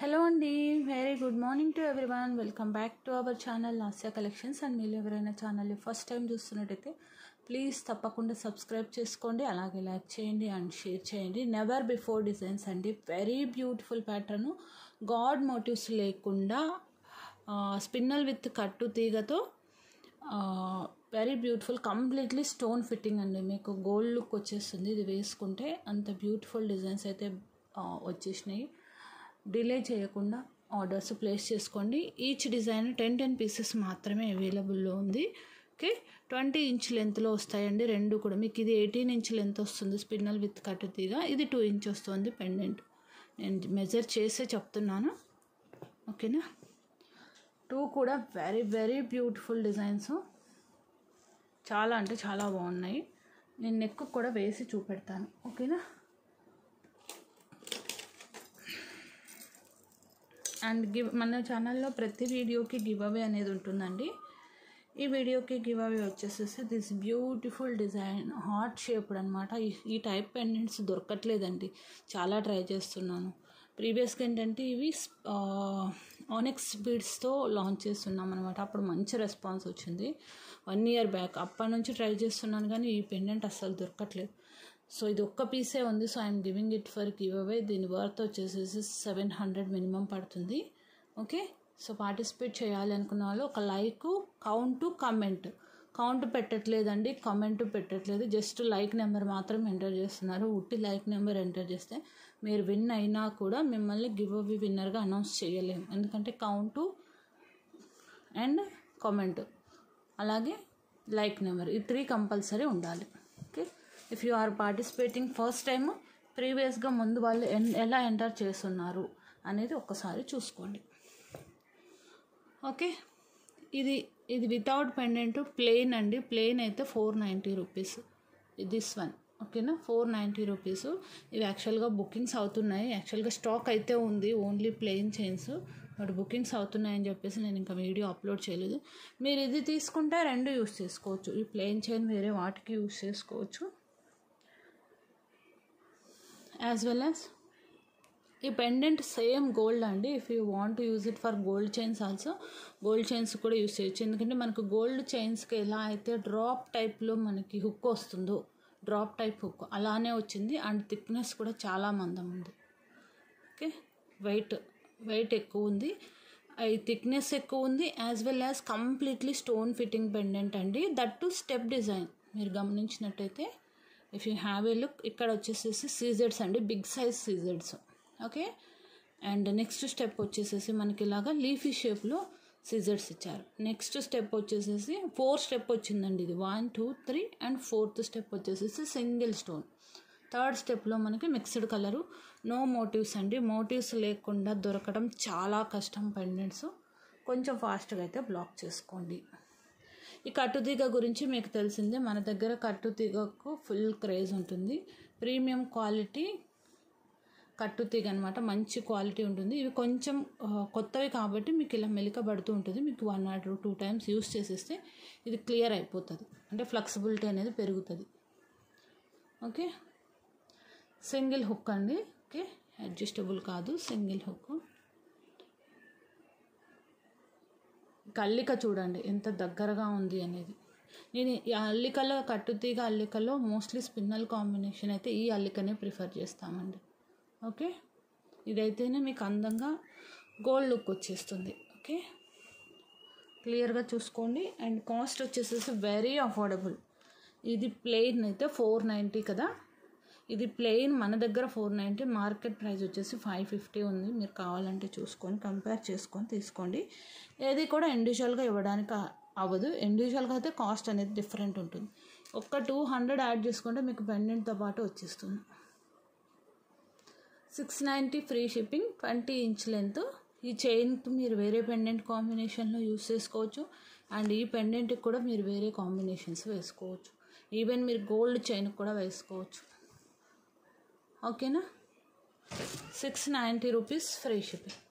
Hello అండి, very good morning to everyone. Welcome back to our channel Lasya collections. And మీరు ఎవరైనా ఛానల్ని first time చూస్తున్నట్టయితే ప్లీజ్ తప్పకుండా సబ్స్క్రైబ్ చేసుకోండి, అలాగే లైక్ చేయండి అండ్ షేర్ చేయండి. నెవర్ బిఫోర్ డిజైన్స్ అండి, very beautiful pattern, god motifs లేకుండా స్పిన్నల్ విత్ కట్టు తీగతో very beautiful, completely stone fitting అండి. మీకు గోల్డ్ లుక్ వచ్చేస్తుంది ఇది వేసుకుంటే. అంత బ్యూటిఫుల్ డిజైన్స్ అయితే వచ్చేసినాయి. డిలే చేయకుండా ఆర్డర్స్ ప్లేస్ చేసుకోండి. ఈచ్ డిజైన్ 10 పీసెస్ మాత్రమే అవైలబుల్లో ఉంది. ఓకే, 20 ఇంచ్ లెంత్లో వస్తాయండి రెండు కూడా. మీకు ఇది 18 ఇంచ్ లెంత్ వస్తుంది స్పిన్నల్ విత్ కట్టు తీగ, ఇది 2 ఇంచ్ వస్తుంది పెండెంట్. నేను మెజర్ చేసే చెప్తున్నాను, ఓకేనా. 2 కూడా వెరీ వెరీ బ్యూటిఫుల్ డిజైన్స్, చాలా అంటే చాలా బాగున్నాయి. నేను నెక్ కూడా వేసి చూపెడతాను, ఓకేనా. అండ్ మన ఛానల్లో ప్రతి వీడియోకి గివ్ అవే అనేది ఉంటుందండి. ఈ వీడియోకి గివ్ అవే వచ్చేసేసి this beautiful design, heart shaped అనమాట. ఈ టైప్ పెండెంట్స్ దొరకట్లేదండి, చాలా ట్రై చేస్తున్నాను. ప్రీవియస్గా ఏంటంటే ఇవి ఆనెక్స్ బీడ్స్తో లాంచ్ చేస్తున్నాం అనమాట. అప్పుడు మంచి రెస్పాన్స్ వచ్చింది 1 ఇయర్ బ్యాక్. అప్పటి నుంచి ట్రై చేస్తున్నాను కానీ ఈ పెండెంట్ అస్సలు దొరకట్లేదు. సో ఇది ఒక్క పీసే ఉంది, so I'm giving it for give away. దీని వర్త్ వచ్చేసేసి 700 మినిమం పడుతుంది. ఓకే, సో పార్టిసిపేట్ చేయాలి అనుకున్న వాళ్ళు ఒక లైక్, కౌంట్ పెట్టట్లేదండి, కమెంట్ పెట్టట్లేదు, జస్ట్ లైక్ నెంబర్ మాత్రం ఎంటర్ చేస్తున్నారు. ఉట్టి లైక్ నెంబర్ ఎంటర్ చేస్తే మీరు విన్ అయినా కూడా మిమ్మల్ని గివ్ అవే విన్నర్గా అనౌన్స్ చేయలేము, ఎందుకంటే కౌంటు అండ్ కామెంట్ అలాగే లైక్ నెంబర్, ఈ 3 కంపల్సరీ ఉండాలి. Okay, if you are participating first time, ప్రీవియస్గా ముందు వాళ్ళు ఎలా ఎంటర్ చేస్తున్నారు అనేది ఒక్కసారి చూసుకోండి. ఓకే, ఇది వితౌట్ పెండెంట్ ప్లెయిన్ అండి. ప్లెయిన్ అయితే 490 రూపీస్ దిస్ వన్, ఓకేనా. 490 రూపీస్. ఇవి యాక్చువల్గా బుకింగ్స్ అవుతున్నాయి, యాక్చువల్గా స్టాక్ అయితే ఉంది only plain chains, but bookings అవుతున్నాయని చెప్పేసి నేను ఇంకా వీడియో అప్లోడ్ చేయలేదు. మీరు ఇది తీసుకుంటే 2 యూస్ చేసుకోవచ్చు, ఈ ప్లెయిన్ చైన్ వేరే వాటికి యూస్ చేసుకోవచ్చు, యాజ్ వెల్ యాజ్ ఈ పెండెంట్ సేమ్ గోల్డ్ అండి. If you want to use it for gold chains also, gold chains కూడా యూస్ చేయొచ్చు. ఎందుకంటే మనకు గోల్డ్ చైన్స్కి ఎలా అయితే డ్రాప్ టైప్లో మనకి హుక్ వస్తుందో, డ్రాప్ టైప్ హుక్ అలానే వచ్చింది. అండ్ థిక్నెస్ కూడా చాలా మందం ఉంది. ఓకే, వెయిట్ ఎక్కువ ఉంది, ఈ థిక్నెస్ ఎక్కువ ఉంది, as well as completely stone fitting pendant అండి. దట్ టు స్టెప్ డిజైన్ మీరు గమనించినట్టయితే, if you have a look, ఇక్కడ వచ్చేసేసి సీజెడ్స్ అండి, బిగ్ సైజ్ సీజెడ్స్. ఓకే, అండ్ నెక్స్ట్ స్టెప్ వచ్చేసేసి మనకి ఇలాగా లీఫీ షేప్లో సీజర్స్ ఇచ్చారు. నెక్స్ట్ స్టెప్ వచ్చేసేసి 4 స్టెప్ వచ్చిందండి. ఇది 1, 2, 3 అండ్ 4th స్టెప్ వచ్చేసేసి సింగిల్ స్టోన్. 3rd స్టెప్లో మనకి మిక్స్డ్ కలరు, నో మోటివ్స్ అండి. మోటివ్స్ లేకుండా దొరకడం చాలా కష్టం పెండెంట్స్, కొంచెం ఫాస్ట్గా అయితే బ్లాక్ చేసుకోండి. ఈ కట్టుతీగ గురించి మీకు తెలిసిందే, మన దగ్గర కట్టుతీగకు ఫుల్ క్రేజ్ ఉంటుంది. ప్రీమియం క్వాలిటీ కట్టుతీగ అనమాట, మంచి క్వాలిటీ ఉంటుంది. ఇవి కొంచెం కొత్తవి కాబట్టి మీకు ఇలా మెలికబడుతూ ఉంటుంది. మీకు 1 or 2 టైమ్స్ యూస్ చేసేస్తే ఇది క్లియర్ అయిపోతుంది, అంటే ఫ్లెక్సిబిలిటీ అనేది పెరుగుతుంది. ఓకే, సింగిల్ హుక్ అండి. ఓకే, అడ్జస్టబుల్ కాదు, సింగిల్ హుక్. అల్లిక చూడండి ఎంత దగ్గరగా ఉంది అనేది. నేను ఈ అల్లికలో, కట్టుతీగ అల్లికలో మోస్ట్లీ స్పిన్నల్ కాంబినేషన్ అయితే ఈ అల్లికనే ప్రిఫర్ చేస్తామండి. ఓకే, ఇదైతేనే మీకు అందంగా గోల్డ్ లుక్ వచ్చేస్తుంది. ఓకే, క్లియర్గా చూసుకోండి. అండ్ కాస్ట్ వచ్చేసేసి వెరీ అఫోర్డబుల్. ఇది ప్లెయిన్ అయితే 490 కదా, ఇది ప్లెయిన్ మన దగ్గర 490, మార్కెట్ ప్రైస్ వచ్చేసి 550 ఉంది. మీరు కావాలంటే చూసుకొని కంపేర్ చేసుకొని తీసుకోండి. ఏది కూడా ఇండివిజువల్గా ఇవ్వడానికి అవ్వదు, ఇండివిజువల్గా అయితే కాస్ట్ అనేది డిఫరెంట్ ఉంటుంది. ఒక్క 200 యాడ్ చేసుకుంటే మీకు పెండెంట్తో పాటు వచ్చేస్తుంది. 690 ఫ్రీ షిప్పింగ్, 20 ఇంచ్ లెంత్. ఈ చైన్కి మీరు వేరే పెండెంట్ కాంబినేషన్లో యూస్ చేసుకోవచ్చు, అండ్ ఈ పెండెంట్కి కూడా మీరు వేరే కాంబినేషన్స్ వేసుకోవచ్చు. ఈవెన్ మీరు గోల్డ్ చైన్కి కూడా వేసుకోవచ్చు. ఓకేనా, 690 rupees free shipping.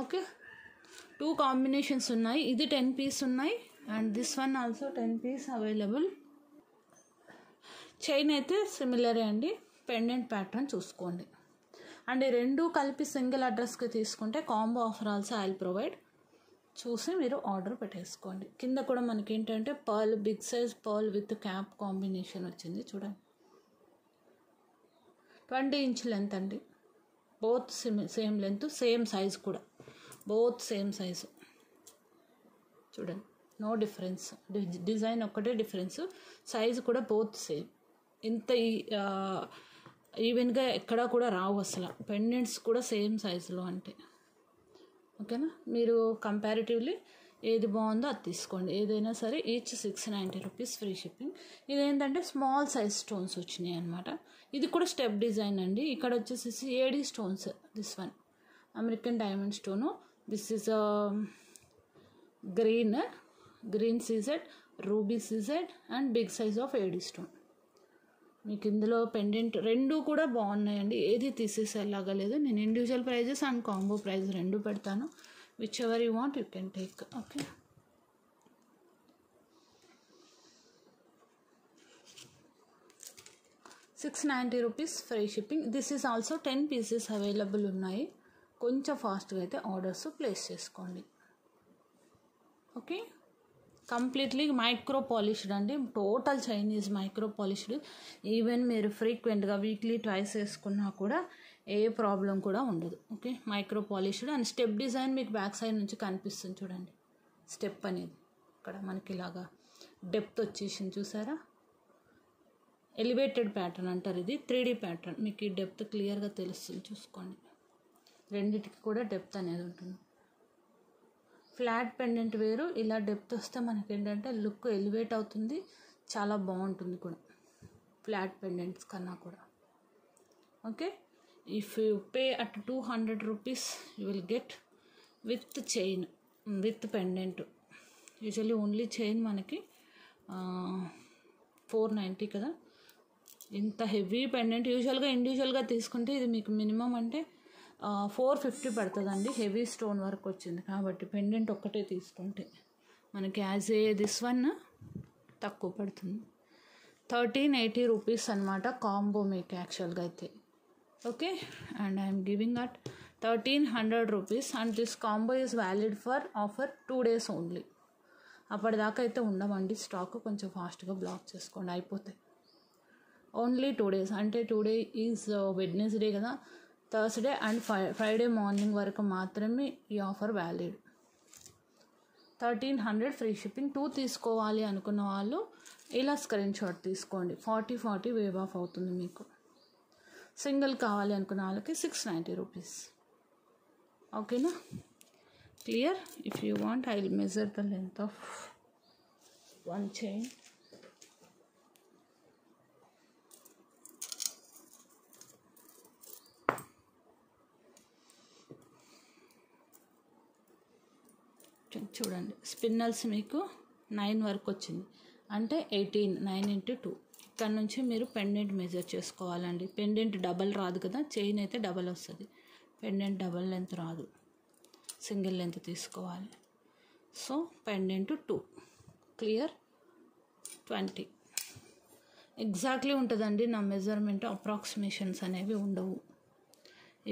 Okay, 2 combinations ఉన్నాయి. ఇది 10 పీస్ ఉన్నాయి, and this one also 10 piece available. Chain అయితే సిమిలరే అండి, పెండెంట్ ప్యాటర్న్ చూసుకోండి. అండ్ ఈ రెండు కలిపి సింగిల్ అడ్రస్కి తీసుకుంటే combo offer also I will provide. చూసి మీరు ఆర్డర్ పెట్టేసుకోండి. కింద కూడా మనకి ఏంటంటే pearl, big size pearl with cap combination వచ్చింది చూడండి. 20 ఇంచ్ లెంత్ అండి, both same length, same size కూడా, బోత్ సేమ్ సైజు చూడండి. నో డిఫరెన్స్, డిజైన్ ఒక్కటే డిఫరెన్స్, సైజు కూడా బోత్ సేమ్. ఇంత ఈవెన్గా ఎక్కడా కూడా రావు అసలు, పెండెంట్స్ కూడా సేమ్ సైజులో అంటే. ఓకేనా, మీరు కంపారిటివ్లీ ఏది బాగుందో అది తీసుకోండి. ఏదైనా సరే ఈచ్ 690 రూపీస్ ఫ్రీ షిప్పింగ్. ఇదేంటంటే స్మాల్ సైజ్ స్టోన్స్ వచ్చినాయి అనమాట. ఇది కూడా స్టెప్ డిజైన్ అండి. ఇక్కడ వచ్చేసి AD stones, this one American diamond stone, this is green CZ, ruby CZ and big size of AD stone. మీకు ఇందులో పెండెంట్ రెండు కూడా బాగున్నాయండి, ఏది తీసేసేలాగా లేదు. నేను individual prices and combo price రెండు పెడతాను. Whichever you want you can take. Okay, ₹690 free shipping. This is also 10 pieces available ఉన్నాయి. కొంచెం ఫాస్ట్గా అయితే ఆర్డర్స్ ప్లేస్ చేసుకోండి. ఓకే, కంప్లీట్లీ మైక్రో పాలిష్డ్ అండి, total Chinese micro polished. Even మీరు ఫ్రీక్వెంట్గా వీక్లీ ట్వైస్ వేసుకున్నా కూడా ఏ ప్రాబ్లం కూడా ఉండదు. Okay, micro polished and step design మీకు బ్యాక్ సైడ్ నుంచి కనిపిస్తుంది చూడండి. స్టెప్ అనేది ఇక్కడ మనకి ఇలాగా డెప్త్ వచ్చేసింది చూసారా. ఎలివేటెడ్ ప్యాటర్న్ అంటారు, ఇది 3D ప్యాటర్న్. మీకు ఈ డెప్త్ క్లియర్గా తెలుస్తుంది చూసుకోండి. రెండిటికి కూడా డెప్త్ అనేది ఉంటుంది. ఫ్లాట్ పెండెంట్ వేరు, ఇలా డెప్త్ వస్తే మనకి ఏంటంటే లుక్ ఎలివేట్ అవుతుంది, చాలా బాగుంటుంది కూడా ఫ్లాట్ పెండెంట్స్ కన్నా కూడా. Okay, if you pay at 200 rupees you will get with chain, with pendant. Usually only chain మనకి 490 కదా. ఇంత హెవీ పెండెంట్ యూజువల్గా ఇండివిజువల్గా తీసుకుంటే ఇది మీకు మినిమం అంటే 450 పడుతుందండి. హెవీ స్టోన్ వర్క్ వచ్చింది కాబట్టి పెండెంట్ ఒక్కటే తీసుకుంటే మనకి యాజ్ ఏ దిస్ వన్ తక్కువ పడుతుంది. 1380 రూపీస్ అనమాట కాంబో మీకు యాక్చువల్గా అయితే. Okay, and I'm giving at 1300 rupees and this combo is valid for offer 2 days only. అప్పటిదాకా అయితే ఉండమండి స్టాక్, కొంచెం ఫాస్ట్గా బ్లాక్ చేసుకోండి, అయిపోతాయి. ఓన్లీ 2 days అంటే టుడే ఈజ్ వెడ్నెస్డే కదా, థర్స్డే అండ్ ఫ్రైడే మార్నింగ్ వరకు మాత్రమే ఈ ఆఫర్ వ్యాలిడ్. 1300 free shipping. 2 తీసుకోవాలి అనుకున్న వాళ్ళు ఇలా స్క్రీన్ షాట్ తీసుకోండి. 40 వేవ్ ఆఫ్ అవుతుంది మీకు. సింగిల్ కావాలి అనుకున్న వాళ్ళకి 690 రూపీస్. ఓకేనా, clear. If you want I will measure the length of one chain. చూడండి, స్పిన్నల్స్ మీకు 9 వరకు వచ్చింది అంటే 18, 9 into 2. ఇక్కడ నుంచి మీరు పెండెంట్ మెజర్ చేసుకోవాలండి. పెండెంట్ డబల్ రాదు కదా, చైన్ అయితే డబల్ వస్తుంది, పెండెంట్ డబల్ లెంత్ రాదు, సింగిల్ లెంత్ తీసుకోవాలి. So pendant 2, clear. 20 ఎగ్జాక్ట్లీ ఉంటుందండి నా మెజర్మెంట్, అప్రాక్సిమేషన్స్ అనేవి ఉండవు.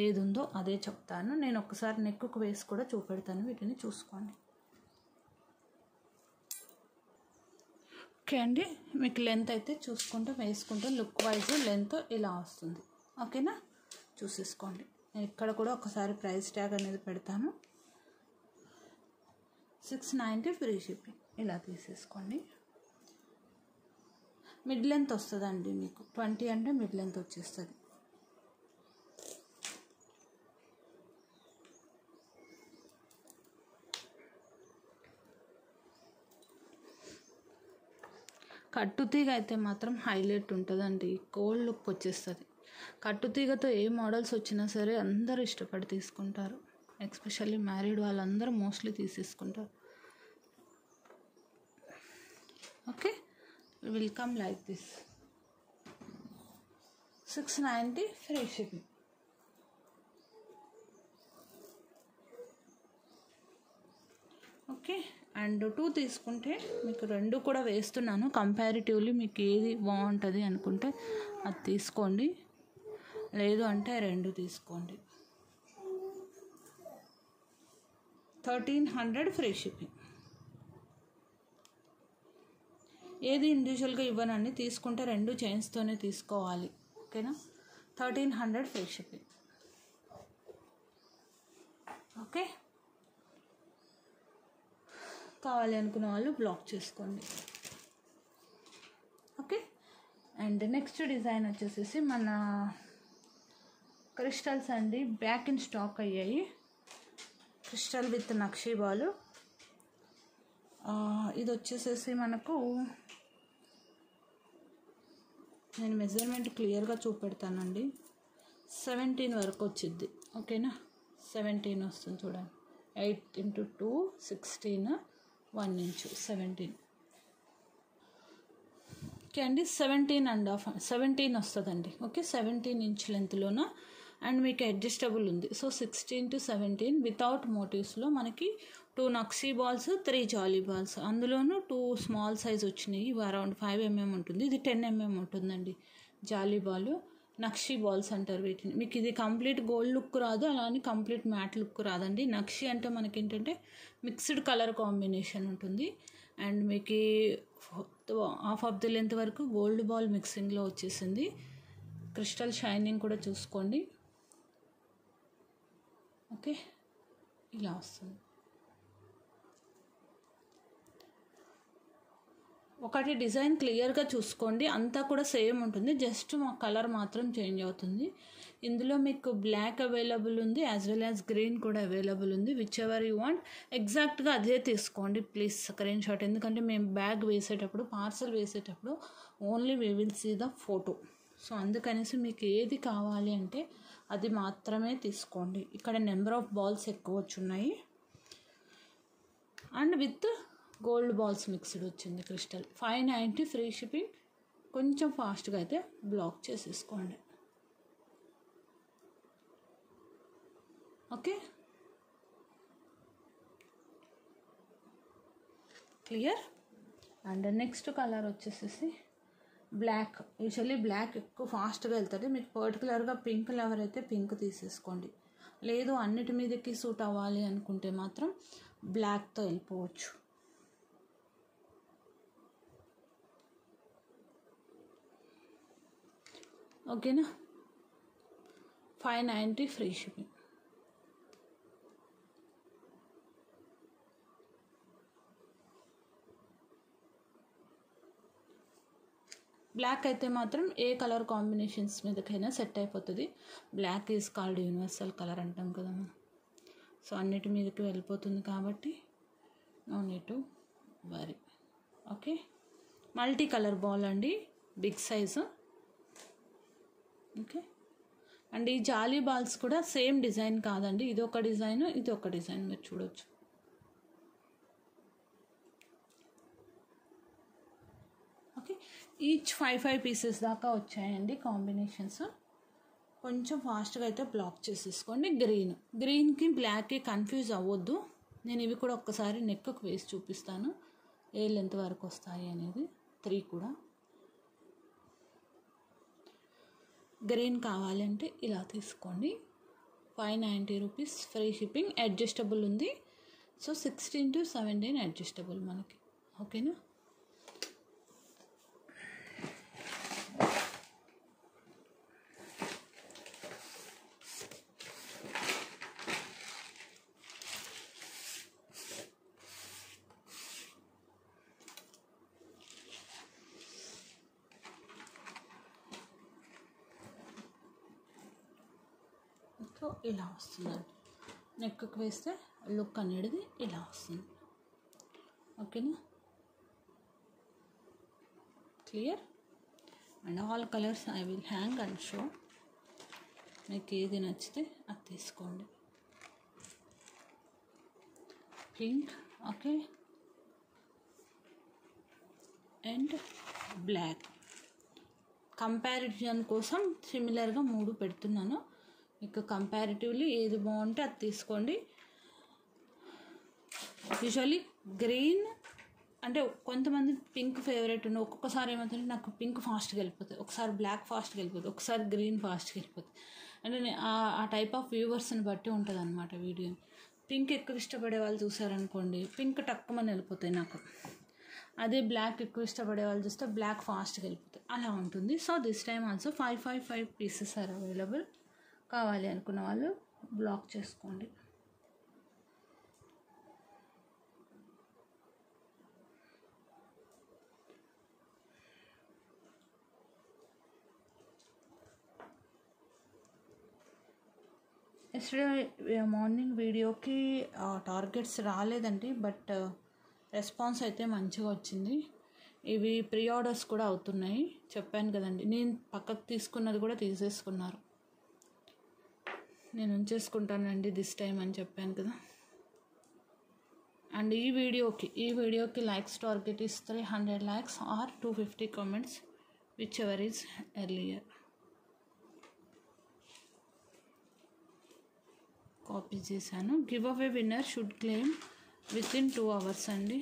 ఏది ఉందో అదే చెప్తాను. నేను ఒకసారి నెక్కు వేసి కూడా చూపెడతాను, వీటిని చూసుకోండి. ఓకే అండి, మీకు లెంత్ అయితే చూసుకుంటూ వేసుకుంటూ లుక్ వైజ్ లెంత్ ఇలా వస్తుంది. ఓకేనా, చూసేసుకోండి. నేను ఇక్కడ కూడా ఒకసారి ప్రైస్ ట్యాగ్ అనేది పెడతాను. 690 ఫ్రీ షిప్పింగ్. ఇలా తీసేసుకోండి. మిడ్ లెంత్ వస్తుందండి మీకు, 20 అంటే మిడ్ లెంత్ వచ్చేస్తుంది. కట్టుతీగ అయితే మాత్రం హైలైట్ ఉంటుందండి, కోల్డ్ లుక్ వచ్చేస్తుంది. కట్టుతీగతో ఏ మోడల్స్ వచ్చినా సరే అందరూ ఇష్టపడి తీసుకుంటారు, ఎస్పెషల్లీ మ్యారీడ్ వాళ్ళందరూ మోస్ట్లీ తీసేసుకుంటారు. Okay, will come like this. 690 free shipping. Okay, and 2 తీసుకుంటే మీకు 2 కూడా వేస్తున్నాను. కంపారిటివ్లీ మీకు ఏది బాగుంటుంది అనుకుంటే అది తీసుకోండి, లేదు అంటే 2 తీసుకోండి. 1300 ఫ్రీ షిప్పింగ్. ఏది ఇండివిజువల్గా ఇవ్వనండి, తీసుకుంటే 2 చైన్స్తోనే తీసుకోవాలి. ఓకేనా? 1300 ఫ్రీ షిప్పింగ్. ఓకే, కావాలి అనుకున్న వాళ్ళు బ్లాక్ చేసుకోండి. ఓకే, అండ్ నెక్స్ట్ డిజైన్ వచ్చేసేసి మన క్రిస్టల్స్ అండి. బ్యాక్ ఇన్ స్టాక్ అయ్యాయి. Crystal with nakshi ball. ఇది వచ్చేసేసి మనకు, నేను మెజర్మెంట్ క్లియర్గా చూపెడతానండి. 17 వరకు వచ్చింది. ఓకేనా? 17 వస్తుంది చూడండి. 8 × 2 16, 1 ఇంచు 17. ఓకే అండి, 17 వస్తుందండి. ఓకే, 17 ఇంచ్ లెంత్లోన. అండ్ మీకు అడ్జస్టబుల్ ఉంది. సో 16 to 17 వితౌట్ మోటివ్స్లో మనకి 2 నక్సీ బాల్స్, 3 జాలీ బాల్స్. అందులోనూ 2 స్మాల్ సైజ్ వచ్చినాయి. ఇవి అరౌండ్ 5 mm ఉంటుంది. ఇది 10 mm ఉంటుందండి. జాలీ బాల్, నక్షీ బాల్స్ అంటారు వీటిని. మీకు ఇది కంప్లీట్ గోల్డ్ లుక్ రాదు, అలానే కంప్లీట్ మ్యాట్ లుక్ రాదండి. నక్షీ అంటే మనకి ఏంటంటే మిక్స్డ్ కలర్ కాంబినేషన్ ఉంటుంది. అండ్ మీకు హాఫ్ ఆఫ్ ది లెంత్ వరకు గోల్డ్ బాల్ మిక్సింగ్లో వచ్చేసింది. క్రిస్టల్ షైనింగ్ కూడా చూసుకోండి. ఓకే, ఇలా వస్తుంది. ఒకటి డిజైన్ క్లియర్గా చూసుకోండి, అంతా కూడా సేమ్ ఉంటుంది. జస్ట్ మా కలర్ మాత్రం చేంజ్ అవుతుంది. ఇందులో మీకు బ్లాక్ అవైలబుల్ ఉంది, యాజ్ వెల్ యాజ్ గ్రీన్ కూడా అవైలబుల్ ఉంది. విచ్ ఎవర్ యూ వాంట్ ఎగ్జాక్ట్గా అదే తీసుకోండి ప్లీజ్, స్క్రీన్ షాట్. ఎందుకంటే మేము బ్యాగ్ వేసేటప్పుడు, పార్సల్ వేసేటప్పుడు only we will see the photo. So అందుకనేసి మీకు ఏది కావాలి అంటే అది మాత్రమే తీసుకోండి. ఇక్కడ నెంబర్ ఆఫ్ బాల్స్ ఎక్కువ వచ్చున్నాయి. And with gold balls mixed వచ్చింది క్రిస్టల్. 590 free shipping. కొంచెం ఫాస్ట్గా అయితే బ్లాక్ చేసేసుకోండి. Okay, clear. And next colour వచ్చేసేసి బ్లాక్. యూజువల్లీ బ్లాక్ ఎక్కువ ఫాస్ట్గా వెళ్తుంది. మీకు పర్టికులర్గా పింక్ లవర్ అయితే పింక్ తీసేసుకోండి. లేదు అన్నిటి మీదకి సూట్ అవ్వాలి అనుకుంటే మాత్రం బ్లాక్తో వెళ్ళిపోవచ్చు. ఓకేనా? 590 ఫ్రీ షిప్పింగ్. బ్లాక్ అయితే మాత్రం ఏ కలర్ కాంబినేషన్స్ మీదకైనా సెట్ అయిపోతుంది. Black is called universal colour అంటాం కదా మనం. సో అన్నిటి మీదకి వెళ్ళిపోతుంది కాబట్టి no need to worry. Okay, multi colour ball అండి, బిగ్ సైజు. ఓకే, అండ్ ఈ జాలీ బాల్స్ కూడా సేమ్ డిజైన్ కాదండి. ఇది ఒక డిజైన్, ఇది ఒక డిజైన్ మీరు చూడొచ్చు. ఓకే, ఈచ్ 5 పీసెస్ దాకా వచ్చాయండి కాంబినేషన్స్. కొంచెం ఫాస్ట్గా అయితే బ్లాక్ చేసేసుకోండి. గ్రీన్కి బ్లాక్కి కన్ఫ్యూజ్ అవ్వద్దు. నేను ఇవి కూడా ఒక్కసారి నెక్కు వేసి చూపిస్తాను ఏ లెంత్ వరకు వస్తాయి అనేది. 3 కూడా గ్రీన్ కావాలంటే ఇలా తీసుకోండి. 590 రూపీస్ ఫ్రీ షిప్పింగ్. అడ్జస్టబుల్ ఉంది. సో 16 to 17 అడ్జస్టబుల్ మనకి. ఓకేనా? సో ఇలా వస్తుందండి. నెక్కు వేస్తే లుక్ అనేది ఇలా వస్తుంది. ఓకేనా? Clear. And all colours I will hang and show. మీకు ఏది నచ్చితే అది తీసుకోండి. Pink, okay, and black. Comparison కోసం సిమిలర్గా 3 పెడుతున్నాను. మీకు కంపారిటివ్లీ ఏది బాగుంటే అది తీసుకోండి. యూజువల్లీ గ్రీన్ అంటే కొంతమంది పింక్ ఫేవరెట్ ఉన్న ఒక్కొక్కసారి ఏమవుతుంది నాకు పింక్ ఫాస్ట్గా వెళ్ళిపోతుంది, ఒకసారి బ్లాక్ ఫాస్ట్గా వెళ్ళిపోతుంది, ఒకసారి గ్రీన్ ఫాస్ట్గా వెళ్ళిపోతుంది. అంటే ఆ టైప్ ఆఫ్ వ్యూవర్స్ని బట్టి ఉంటుంది అనమాట వీడియో. పింక్ ఎక్కువ ఇష్టపడే వాళ్ళు చూసారనుకోండి పింక్ టక్కుమని వెళ్ళిపోతాయి నాకు. అదే బ్లాక్ ఎక్కువ ఇష్టపడే వాళ్ళు చూస్తే బ్లాక్ ఫాస్ట్గా వెళ్ళిపోతాయి, అలా ఉంటుంది. So this time also 5 pieces are available. కావాలి అనుకున్న వాళ్ళు బ్లాక్ చేసుకోండి. ఎస్టర్డే మార్నింగ్ వీడియోకి టార్గెట్స్ రాలేదండి, బట్ రెస్పాన్స్ అయితే మంచిగా వచ్చింది. ఇవి ప్రీ ఆర్డర్స్ కూడా అవుతున్నాయి, చెప్పాను కదండి. నేను పక్కకు తీసుకున్నది కూడా తీసేసుకున్నారు, నేను ఉంచేసుకుంటానండి దిస్ టైం అని చెప్పాను కదా. అండ్ ఈ వీడియోకి లైక్స్ టార్గెట్ ఇస్తే 100 likes or 250 comments, whichever is earlier. Copy చేశాను. Giveaway winner should claim within 2 hours అండి.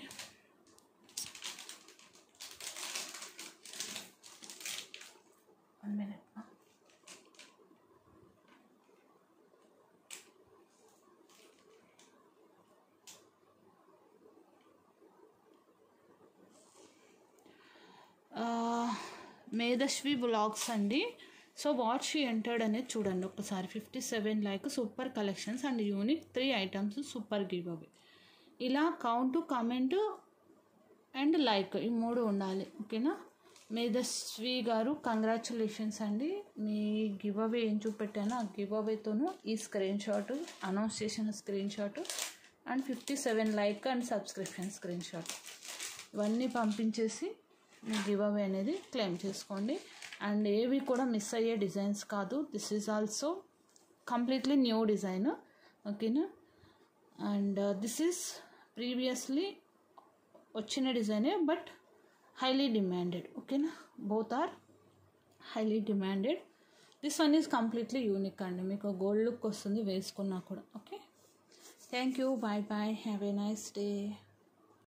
మేధశ్వి బ్లాగ్స్ అండి. సో వాట్ షీ ఎంటర్డ్ అనేది చూడండి ఒకసారి. 57 like, super collections and unique 3 items, super giveaway. ఇలా count, comment and like ఈ 3 ఉండాలి, ఓకేనా. మేధశ్వి గారు కంగ్రాచులేషన్స్ అండి. మీ గివ్ అవే ఏం చూపెట్టానో ఆ గివ్ అవేతోనూ ఈ స్క్రీన్ షాట్, అనౌన్స్ చేసిన screen shot and 57 like and subscription screen shot ఇవన్నీ పంపించేసి మీ గివ్ అవే అనేది క్లెయిమ్ చేసుకోండి. అండ్ ఏవి కూడా మిస్ అయ్యే డిజైన్స్ కాదు. This is also completely new design, ఓకేనా. అండ్ దిస్ ఈజ్ ప్రీవియస్లీ వచ్చిన డిజైనే బట్ హైలీ డిమాండెడ్, ఓకేనా. Both are highly demanded. This one is completely unique అండి, మీకు గోల్డ్ లుక్ వస్తుంది వేసుకున్నా కూడా, okay. Thank you, bye bye, have a nice day.